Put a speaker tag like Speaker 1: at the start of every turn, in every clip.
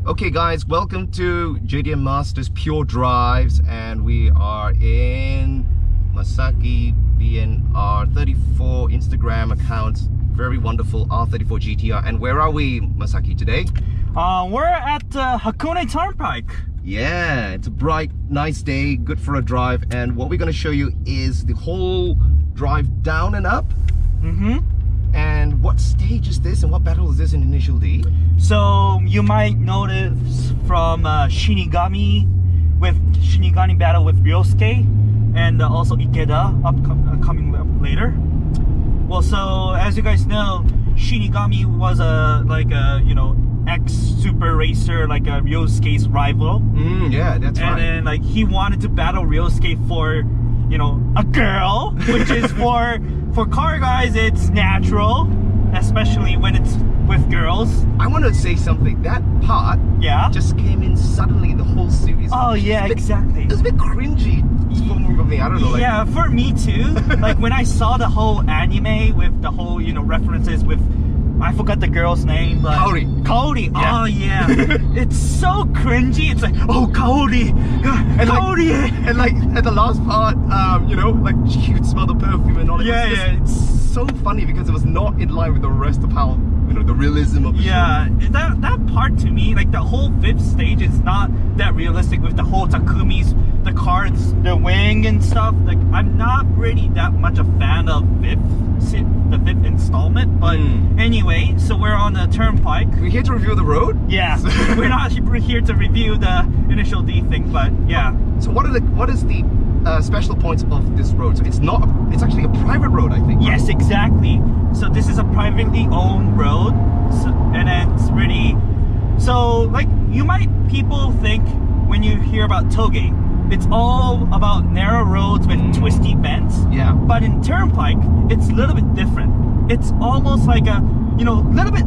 Speaker 1: Okay guys, welcome to JDM Masters Pure Drives, and we are in Masaki BNR 34 Instagram account. Very wonderful R34 GTR. And where are we, Masaki, today?
Speaker 2: We're at Hakone Turn Pike.
Speaker 1: Yeah, it's a bright, nice day, good for a drive. And what we're going to show you is the whole drive down and up. And what stage is this and what battle is this in Initial D?
Speaker 2: So you might notice from Shinigami battle with Ryosuke, and also Ikeda coming up later. Well, so as you guys know, Shinigami was a ex super racer, like a Ryosuke's rival.
Speaker 1: Yeah, that's right.
Speaker 2: And then he wanted to battle Ryosuke for a girl, which is for car guys it's natural, especially when it's with girls.
Speaker 1: I want to say something. That part just came in suddenly in the whole series.
Speaker 2: Oh yeah, exactly.
Speaker 1: It was a bit cringy for me. I don't know.
Speaker 2: Yeah, for me too. Like when I saw the whole anime with the whole references with, I forgot the girl's name, but Kaori. Yeah. Oh yeah, it's so cringy. It's like, oh, Kaori,
Speaker 1: and
Speaker 2: Kaori.
Speaker 1: And at the last part, she could smell the perfume and all that.
Speaker 2: Yeah,
Speaker 1: it's so funny because it was not in line with the rest of how the realism of the show.
Speaker 2: That part to me, like the whole fifth stage, is not that realistic with the whole Takumi's, the cards, the wing and stuff. Like I'm not really that much a fan of the fifth installment, but anyway, so we're on the turnpike.
Speaker 1: We're here to review the road.
Speaker 2: Yeah, we're not here to review the Initial D thing, but yeah.
Speaker 1: So what is the special points of this road? So it's actually a private road, I think.
Speaker 2: Yes, exactly. So this is a privately owned road, and it's really, so people think when you hear about Touge, it's all about narrow roads with twisty bends. Yeah. But in Turnpike, it's a little bit different. It's almost like a, little bit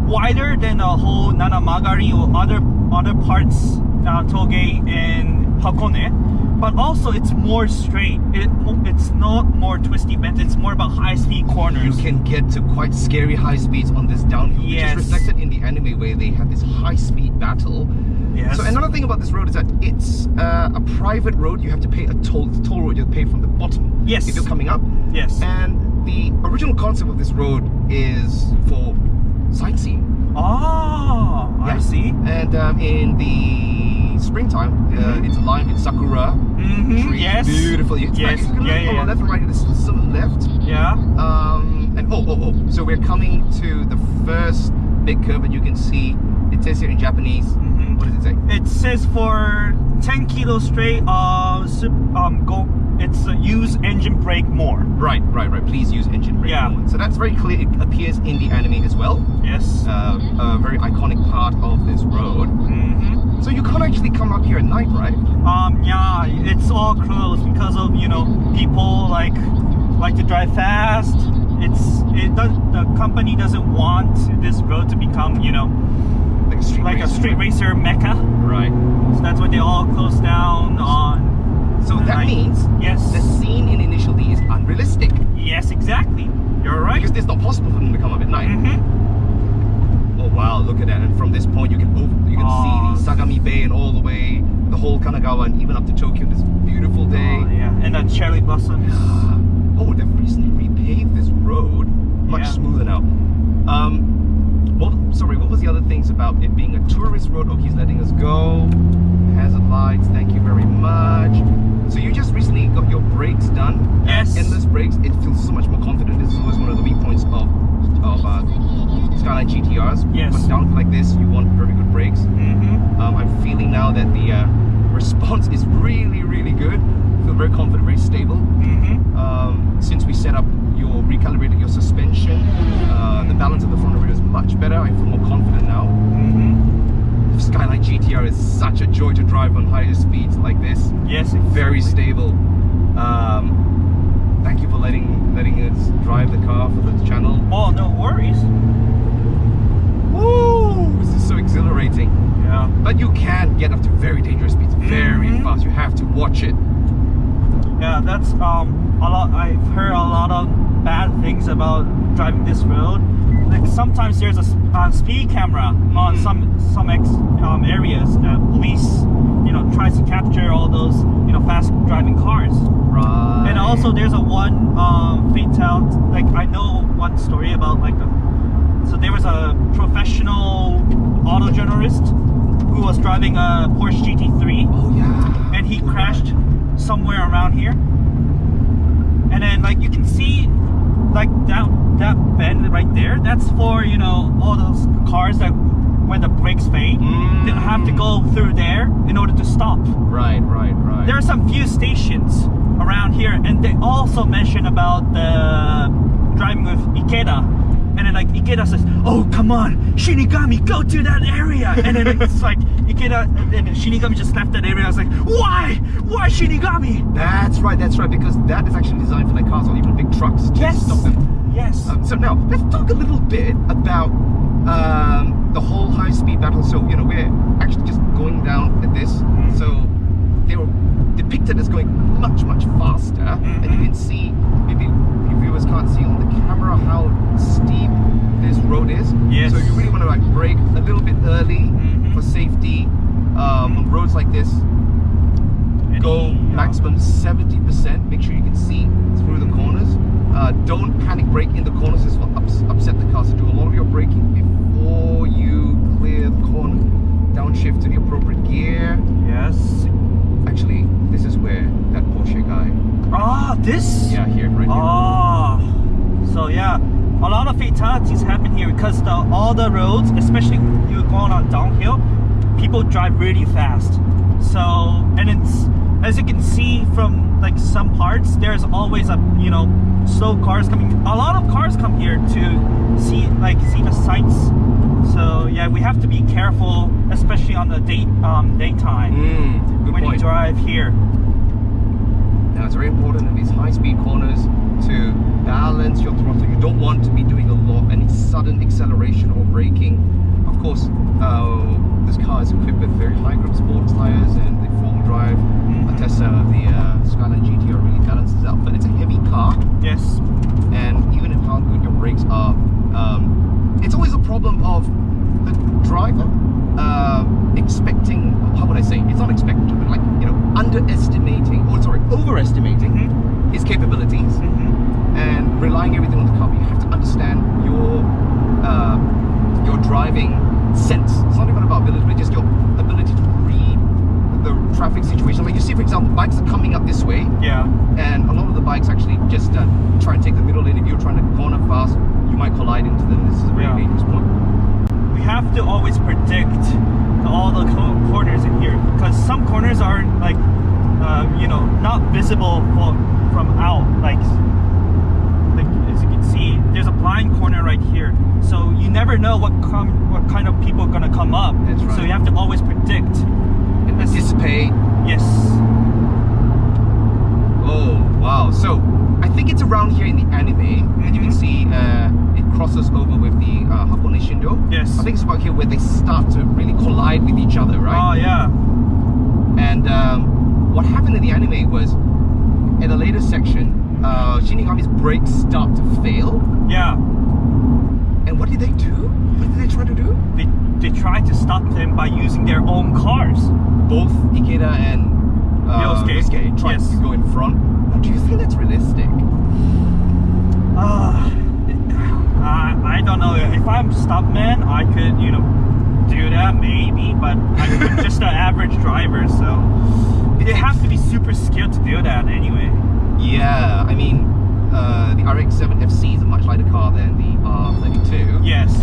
Speaker 2: wider than a whole Nanamagari or other parts, Touge and Hakone. But also it's more straight. It's not more twisty bends. It's more about high-speed corners.
Speaker 1: You can get to quite scary high speeds on this downhill, which is reflected in the anime where they have this high-speed battle. Yes. So another thing about this road is that it's a private road. You have to pay a toll. The toll road you pay from the bottom.
Speaker 2: Yes.
Speaker 1: If you're coming up. Yes. And the original concept of this road is for sightseeing.
Speaker 2: Oh, yeah. I see.
Speaker 1: And in the springtime, it's aligned with sakura trees.
Speaker 2: Yes.
Speaker 1: Beautiful. It's left and right. It's still left. Yeah. And so we're coming to the first big curve, and you can see it says here in Japanese. What does it say?
Speaker 2: It says for 10 kilos straight, it's use engine brake more. Right.
Speaker 1: Please use engine brake more. So that's very clear. It appears in the anime as well. Yes. A very iconic part of this road. So you can't actually come up here at night, right?
Speaker 2: Yeah, it's all closed because of people like to drive fast. The company doesn't want this road to become like a street racer mecca. Right. So that's why they all close down on.
Speaker 1: So that means the scene in Initial D is unrealistic.
Speaker 2: Yes, exactly. You're right.
Speaker 1: Because it's not possible for them to come up at night. Oh wow, look at that! And from this point, you can see the Sagami Bay and all the way, the whole Kanagawa, and even up to Tokyo. This beautiful day.
Speaker 2: And the cherry blossoms.
Speaker 1: Oh, they've recently repaved this road, much smoother now. What was the other things about it being a tourist road? Oh, he's letting us go. Hazard lights, thank you very much. So you just recently got your brakes done. Yes. Endless brakes. It feels so much more confident. This is always one of the weak points of Skyline GTRs. Yes. But down like this, you want very good brakes. I'm feeling now that the response is really, really good. I feel very confident, very stable. Since we set up recalibrated your suspension, the balance of the front and rear is much better. I feel more confident now. Skyline GTR is such a joy to drive on higher speeds like this. Yes, very stable. Thank you for letting us drive the car for the channel.
Speaker 2: Oh, no worries.
Speaker 1: Woo! This is so exhilarating. Yeah. But you can get up to very dangerous speeds very fast. You have to watch it.
Speaker 2: Yeah, that's a lot. I've heard a lot of bad things about driving this road. like sometimes there's a speed camera on some areas that police, you know, tries to capture all those, you know, fast driving cars.
Speaker 1: Right.
Speaker 2: And also there's a one fatality, like I know one story about like so there was a professional auto journalist who was driving a Porsche GT3.
Speaker 1: Oh yeah.
Speaker 2: And he crashed somewhere around here. And then like you can see like that bend right there, that's for, you know, all those cars that when the brakes fade, they have to go through there in order to stop.
Speaker 1: Right.
Speaker 2: There are some few stations around here, and they also mention about the driving with Ikeda. And then like Ikeda says, "Oh come on, Shinigami, go to that area." And then it's like Ikeda and Shinigami just left that area. I was like, why Shinigami?
Speaker 1: That's right, because that is actually designed for like cars or even big trucks to stop them.
Speaker 2: Yes.
Speaker 1: So now let's talk a little bit about the whole high-speed battle. So you know, we're actually just going down at this. So they were depicted as going much faster, and you can see, maybe your viewers can't see on the camera how steep this road is.
Speaker 2: Yes.
Speaker 1: So you really want to like brake a little bit early for safety. On roads like this, go maximum 70%. Make sure you can see through the corners. Don't panic brake in the corners. This will upset the car. So do a lot of your braking before you clear the corner. Downshift to the appropriate gear.
Speaker 2: Yes.
Speaker 1: Actually, this is where that Porsche guy.
Speaker 2: Ah, this?
Speaker 1: Yeah, here, right here.
Speaker 2: Ah. So yeah, a lot of fatalities happen here because all the roads, especially you're going on downhill, people drive really fast. So, and it's, as you can see from like some parts, there's always a, you know, slow cars coming. A lot of cars come here to see the sights. So yeah, we have to be careful, especially on the daytime when you drive here.
Speaker 1: Now it's very important in these high-speed corners to balance your throttle. You don't want to be doing any sudden acceleration or braking. Of course, this car is equipped with very high grip sports tires, and the four-wheel drive Tessa, the Skyline GTR really balances out. But it's a heavy car.
Speaker 2: Yes.
Speaker 1: And even if how good your brakes are, it's always a problem of the driver expecting, how would I say, it's not expecting, but like, you know, overestimating his capabilities and relying everything on the car. But you have to understand your driving sense. It's not even about ability, but just your ability to read the traffic situation. Like you see, for example, bikes are coming up this way.
Speaker 2: Yeah.
Speaker 1: And a lot of the bikes actually just try and take the middle lane. If you're trying to corner fast, you might collide into them. This is a very dangerous point.
Speaker 2: We have to always predict all the corners in here, because some corners are like, you know, not visible from out. Like as you can see, there's a blind corner right here. So you never know what kind of people are gonna come up.
Speaker 1: That's right.
Speaker 2: So you have to always predict
Speaker 1: and anticipate.
Speaker 2: Yes.
Speaker 1: Oh wow! So I think it's around here in the anime, and you can see it crosses over with the Hakone Shindo.
Speaker 2: Yes.
Speaker 1: I think it's about here where they start to really collide with each other, right?
Speaker 2: Oh yeah.
Speaker 1: And what happened in the anime was, in a later section, Shinigami's brakes start to fail. Yeah. And what did they do? What did they try to do?
Speaker 2: They tried to stop them by using their own cars.
Speaker 1: Both Ikeda and Yosuke tried to go in front. Now, do you think that's realistic?
Speaker 2: I don't know. If I'm stuntman, I could, you know, do that maybe, but I'm just an average driver, so they have to be super skilled to do that anyway.
Speaker 1: Yeah, I mean, the RX-7 FC is a much lighter car than the R32.
Speaker 2: Yes.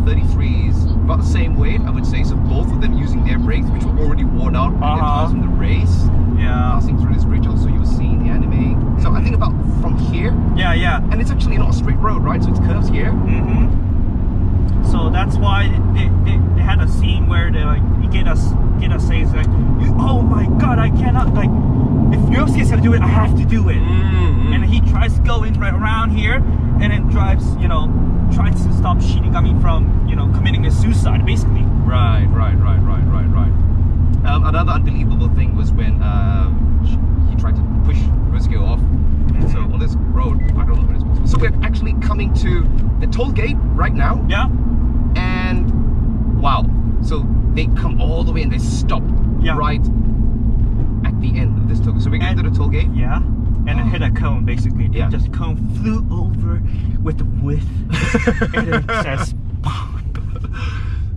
Speaker 1: 33 is about the same weight, I would say. So both of them using their brakes, which were already worn out in their cars from the race.
Speaker 2: Yeah.
Speaker 1: Passing through this bridge, also you will see in the anime. So I think about from here.
Speaker 2: Yeah, yeah.
Speaker 1: And it's actually not a straight road, right? So it's curves here.
Speaker 2: So that's why they had a scene where they like Ikeda says like, oh my god, I cannot, like, if Yosuke's gonna do it, I have to do it. And he tries to go in right around here, and then tries to stop Shinigami from, you know, committing a suicide, basically.
Speaker 1: Right. Another unbelievable thing was when he tried to push Yosuke off. So on this road, I don't know what it's possible. So we're actually coming to the toll gate right now,
Speaker 2: Yeah.
Speaker 1: and wow. So they come all the way and they stop
Speaker 2: Yeah.
Speaker 1: right at the end of this toll gate. So we get to the toll gate.
Speaker 2: Yeah. And it hit a cone basically.
Speaker 1: Yeah.
Speaker 2: Just cone flew over with the width. And it says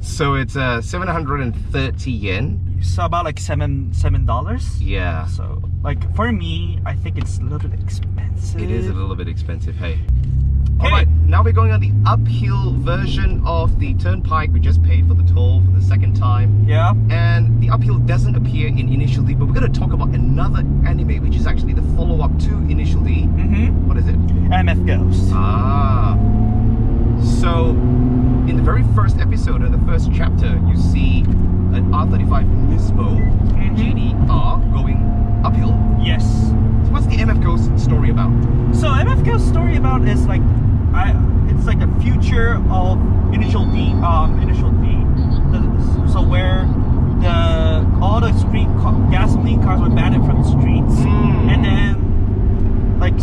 Speaker 1: So it's 730 yen.
Speaker 2: so about like $7.
Speaker 1: Yeah.
Speaker 2: So like for me, I think it's a little bit expensive.
Speaker 1: It is a little bit expensive, hey.
Speaker 2: Hey.
Speaker 1: Alright, now we're going on the uphill version of the turnpike. We just paid for the toll for the second time.
Speaker 2: Yeah.
Speaker 1: And the uphill doesn't appear in Initial D, but we're going to talk about another anime which is actually the follow-up to Initial D.
Speaker 2: Mm-hmm.
Speaker 1: What is it?
Speaker 2: MF Ghost.
Speaker 1: Ah. So, in the very first episode, in the first chapter, you see an R35 Nismo GDR going uphill.
Speaker 2: Yes.
Speaker 1: So what's the MF Ghost story about?
Speaker 2: So MF Ghost story about is like it's like a future of Initial D. So where all the gasoline cars were banned from the streets, and then like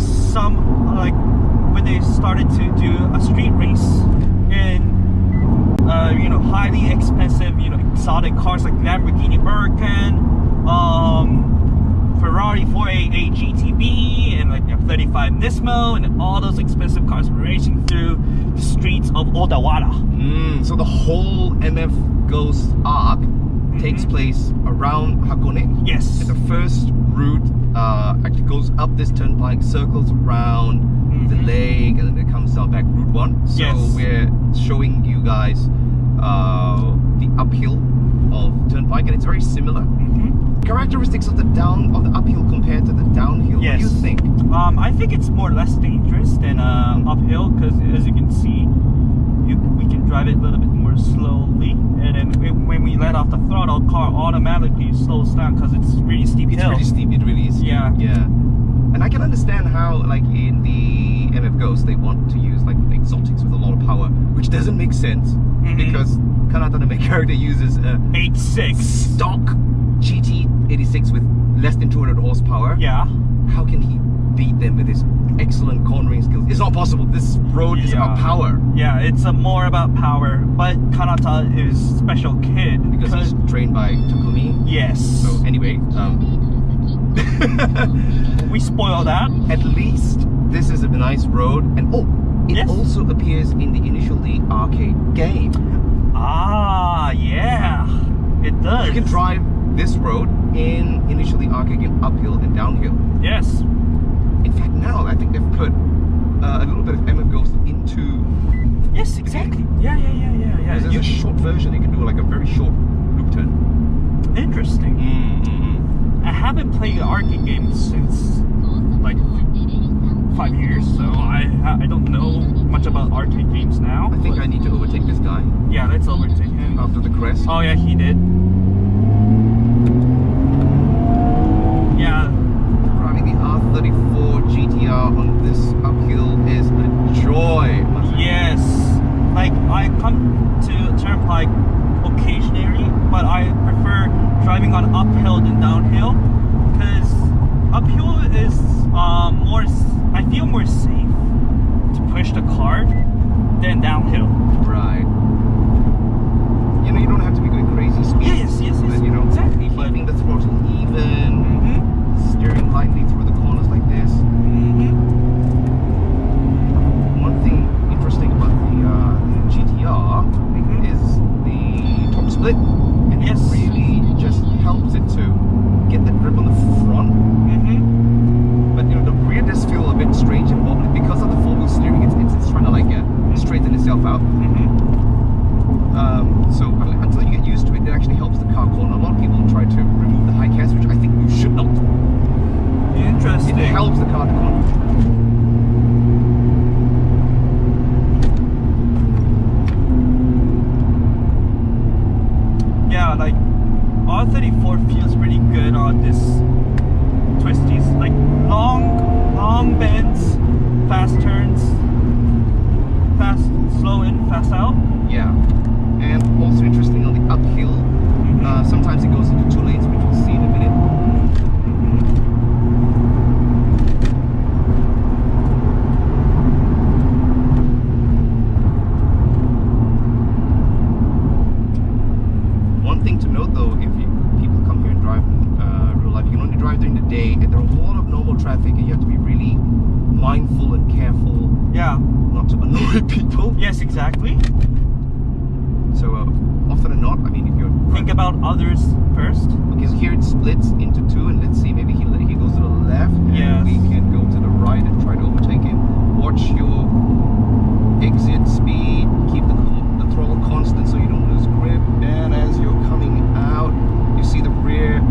Speaker 2: when they started to do a street race in highly expensive exotic cars like Lamborghini Huracan, Ferrari 488 GTB, and like 35 Nismo, and all those expensive cars were racing through the streets of Odawara.
Speaker 1: So the whole MF Ghost arc takes place around Hakone.
Speaker 2: Yes.
Speaker 1: And the first route actually goes up this turnpike, circles around the lake, and then it comes down back Route 1. So
Speaker 2: Yes.
Speaker 1: we're showing you guys the uphill of turnpike, and it's very similar. Characteristics of the uphill compared to the downhill.
Speaker 2: Yes.
Speaker 1: What do you think?
Speaker 2: I think it's more or less dangerous than uphill, because as you can see, we can drive it a little bit more slowly, and then when we let off the throttle, car automatically slows down because it's really steep
Speaker 1: It's
Speaker 2: hill.
Speaker 1: really steep. It really is.
Speaker 2: Yeah.
Speaker 1: Yeah. And I can understand how, like in the MF Ghost, they want to use like exotics with a lot of power, which doesn't make sense because Kanata, the main character, uses a
Speaker 2: 8.6.
Speaker 1: stock GT86 with less than 200 horsepower.
Speaker 2: Yeah.
Speaker 1: How can he beat them with his excellent cornering skills? It's not possible. This road is about power.
Speaker 2: Yeah, it's more about power, but Kanata is special kid
Speaker 1: Because he's trained by Takumi.
Speaker 2: yes.
Speaker 1: So anyway,
Speaker 2: we spoil that.
Speaker 1: at least this is a nice road, and it
Speaker 2: Yes.
Speaker 1: also appears in the Initial D arcade game.
Speaker 2: Ah, yeah, it does.
Speaker 1: You can drive this road in Initial D arcade game uphill and downhill.
Speaker 2: Yes.
Speaker 1: In fact, now I think they've put a little bit of MF Ghost into.
Speaker 2: Yes, exactly. Yeah.
Speaker 1: Because there's a short version. You can do like a very short loop turn.
Speaker 2: Interesting. I haven't played an arcade game since like 5 years, so I don't know much about arcade games now.
Speaker 1: I think I need to overtake this guy
Speaker 2: Yeah, let's overtake him.
Speaker 1: after the crest.
Speaker 2: Oh yeah, he did. Yeah.
Speaker 1: Driving the R34 GTR on this uphill is a joy.
Speaker 2: Yes. Like I come to Turnpike occasionally, but I prefer driving on uphill than downhill, because uphill is more. I feel more safe to push the car than downhill.
Speaker 1: Right. You know, you don't have to be going crazy speeds.
Speaker 2: Yes.
Speaker 1: But, you know,
Speaker 2: Exactly. But
Speaker 1: keeping the throttle even, steering lightly through the corners like this. One thing interesting about the GTR is the torque split, and
Speaker 2: Yes.
Speaker 1: it really just helps it to get the grip on the front. But you know, the rear does feel a bit strange and wobbly because of the four-wheel steering. It's trying to like straighten itself out. So until you get used to it, it actually helps the car corner. A lot of people try to remove the high cast, which I think you should not.
Speaker 2: Interesting.
Speaker 1: It helps the car to corner.
Speaker 2: Yeah, like R34 feels really good on this twisties, like long bends, fast turns, slow in, fast out.
Speaker 1: Yeah, and also interesting on the uphill, sometimes it goes into two lanes, which we'll see in a minute. avoid people.
Speaker 2: Yes, exactly.
Speaker 1: So often than not, I mean, if you're
Speaker 2: Think about others first.
Speaker 1: okay, so here it splits into two, and let's see, maybe he goes to the left, and
Speaker 2: Yes.
Speaker 1: we can go to the right and try to overtake him. Watch your exit speed, keep the throttle constant so you don't lose grip, and as you're coming out, you see the rear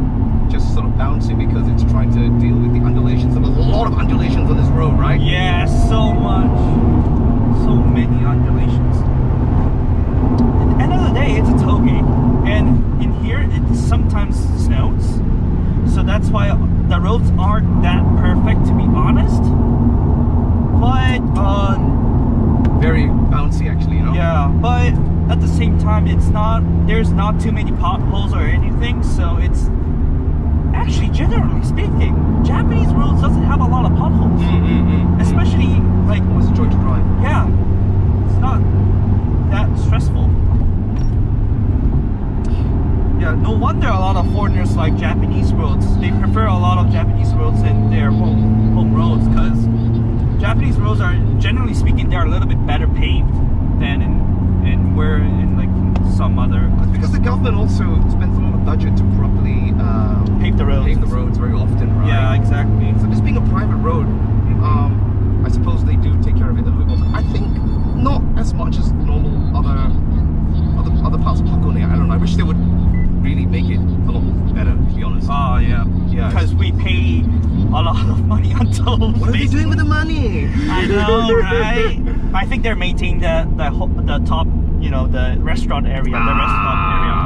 Speaker 1: just sort of bouncing because it's trying to deal with the undulations. And there's a lot of undulations on this road, right?
Speaker 2: Yes, so much. So many undulations. At the end of the day, it's a Touge. And in here, it sometimes snows. So that's why the roads aren't that perfect, to be honest. But,
Speaker 1: Very bouncy, actually, you know?
Speaker 2: yeah, but at the same time, there's not too many potholes or anything. So it's, actually, generally speaking, Japanese roads doesn't have a lot of potholes. Especially, like,
Speaker 1: Always a joy to drive.
Speaker 2: yeah, it's not that stressful. Yeah, no wonder a lot of foreigners like Japanese roads. They prefer a lot of Japanese roads than their home roads, because Japanese roads are, generally speaking, they're a little bit better paved than in like some other.
Speaker 1: Because the government also spends a lot of budget to properly
Speaker 2: Pave the roads.
Speaker 1: pave the roads very often, right?
Speaker 2: Yeah, exactly.
Speaker 1: So this being a private road, I suppose they do take care of it a little bit more. I think not as much as normal other parts of Hakone. I don't know. I wish they would really make it a lot better, to be honest.
Speaker 2: Oh yeah,
Speaker 1: Yeah.
Speaker 2: because we pay a lot of money on tolls.
Speaker 1: What are they doing with the money?
Speaker 2: I know, right? I think they're maintaining the top, you know, the restaurant area,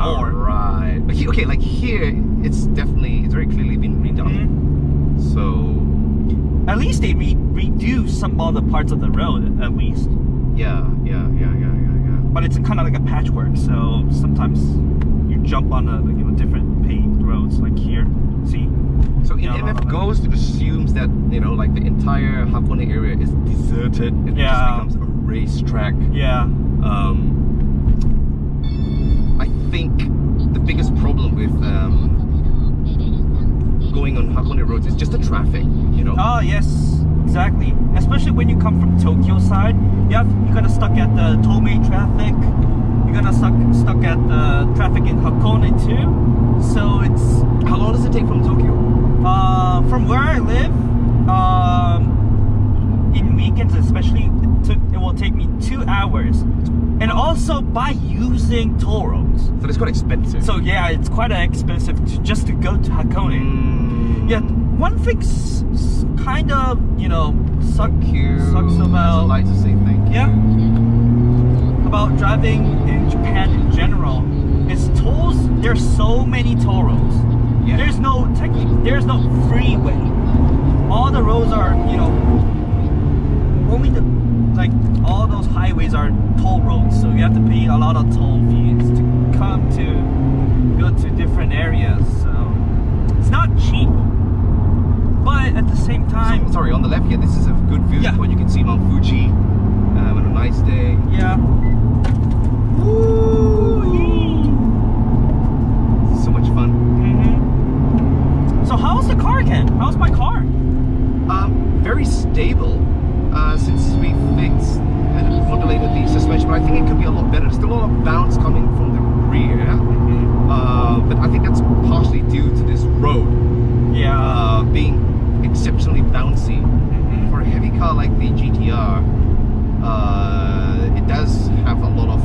Speaker 2: more.
Speaker 1: Right. But okay, like here, it's very clearly been redone. So
Speaker 2: At least they redo some other parts of the road, at least.
Speaker 1: yeah.
Speaker 2: But it's kind of like a patchwork, so sometimes you jump on different paved roads, like here. See?
Speaker 1: So in
Speaker 2: Yeah,
Speaker 1: MF Ghost, it assumes that like the entire Hakone area is deserted and it
Speaker 2: Yeah.
Speaker 1: just becomes a racetrack.
Speaker 2: Yeah.
Speaker 1: I think the biggest problem with going on Hakone roads is just the traffic, you know?
Speaker 2: Oh yes, exactly. Especially when you come from Tokyo side, you're gonna stuck at the Tomei traffic. You're gonna stuck at the traffic in Hakone too. So it's
Speaker 1: How long does it take from Tokyo?
Speaker 2: from where I live, in weekends especially, it will take me 2 hours, and also by using toll roads.
Speaker 1: So it's quite expensive.
Speaker 2: So yeah, it's quite expensive just to go to Hakone. Yeah, one thing kind of, sucks
Speaker 1: I'd
Speaker 2: about,
Speaker 1: like to say thank you.
Speaker 2: yeah, about driving in Japan in general is tolls. There's so many toll roads.
Speaker 1: Yeah.
Speaker 2: There's no freeway. All the roads are, only all those highways are toll roads. So you have to pay a lot of toll fees to go to different areas. So it's not cheap. But at the same time,
Speaker 1: So, sorry, on the left here, this is a good view
Speaker 2: Yeah.
Speaker 1: point. You can see Mount Fuji on a nice day.
Speaker 2: yeah.
Speaker 1: So much fun.
Speaker 2: So how's the car, Ken? How's my car?
Speaker 1: Very stable since we fixed and modulated the suspension, but I think it could be a lot better. There's still a lot of bounce coming from the rear, but I think that's partially due to this road
Speaker 2: Yeah.
Speaker 1: being exceptionally bouncy. For a heavy car like the GTR, it does have a lot of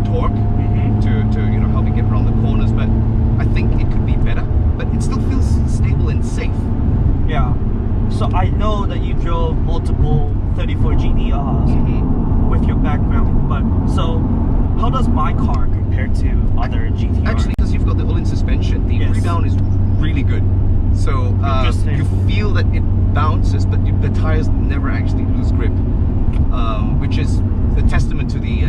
Speaker 1: torque to help it get around the corners, but I think it could be better. But it still feels stable and safe.
Speaker 2: Yeah. So I know that you drove multiple 34 GDRs with your background, but so how does my car compare to other GTRs?
Speaker 1: Actually, because you've got the all-in suspension, the
Speaker 2: Yes.
Speaker 1: rebound is really good. So
Speaker 2: Interesting.
Speaker 1: you feel that it bounces, but the tires never actually lose grip, which is a testament to the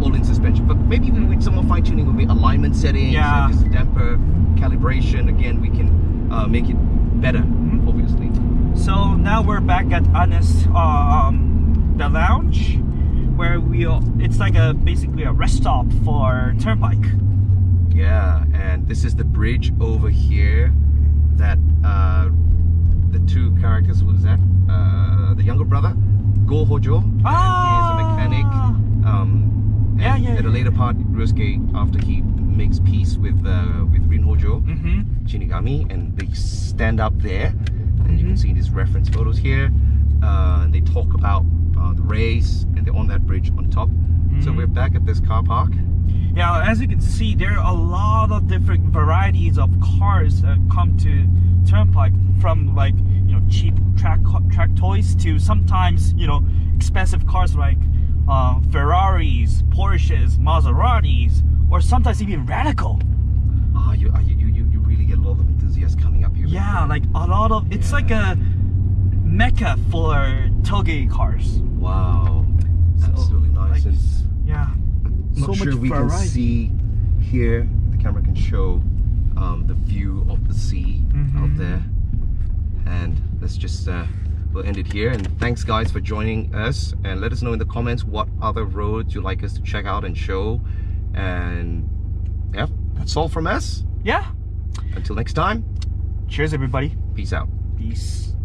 Speaker 1: all-in suspension. But maybe with some more fine-tuning with the alignment settings,
Speaker 2: Yeah.
Speaker 1: and just damper calibration, again, we can make it better, obviously.
Speaker 2: So now we're back at Honest, the lounge, where it's like basically a rest stop for Turnpike.
Speaker 1: Yeah, and this is the bridge over here that the two characters, what was that? The younger brother, Go Hojo, and his part, Ryusuke, after he makes peace with Rinhojo, Shinigami, and they stand up there, and you can see these reference photos here. They talk about the race, and they're on that bridge on top. So we're back at this car park.
Speaker 2: Yeah, as you can see, there are a lot of different varieties of cars that come to Turnpike, from like, you know, cheap track toys to sometimes, you know, expensive cars like Ferraris, Porsches, Maseratis, or sometimes even radical.
Speaker 1: You really get a lot of enthusiasts coming up here.
Speaker 2: Yeah, like a lot of, it's like a mecca for Touge cars.
Speaker 1: Wow, absolutely nice.
Speaker 2: Like,
Speaker 1: And
Speaker 2: yeah,
Speaker 1: not sure we can see here, the camera can show the view of the sea out there. And let's just we'll end it here, and thanks guys for joining us, and let us know in the comments what other roads you'd like us to check out and show. And yeah, that's all from us.
Speaker 2: Yeah.
Speaker 1: Until next time,
Speaker 2: Cheers, everybody.
Speaker 1: peace out.
Speaker 2: Peace.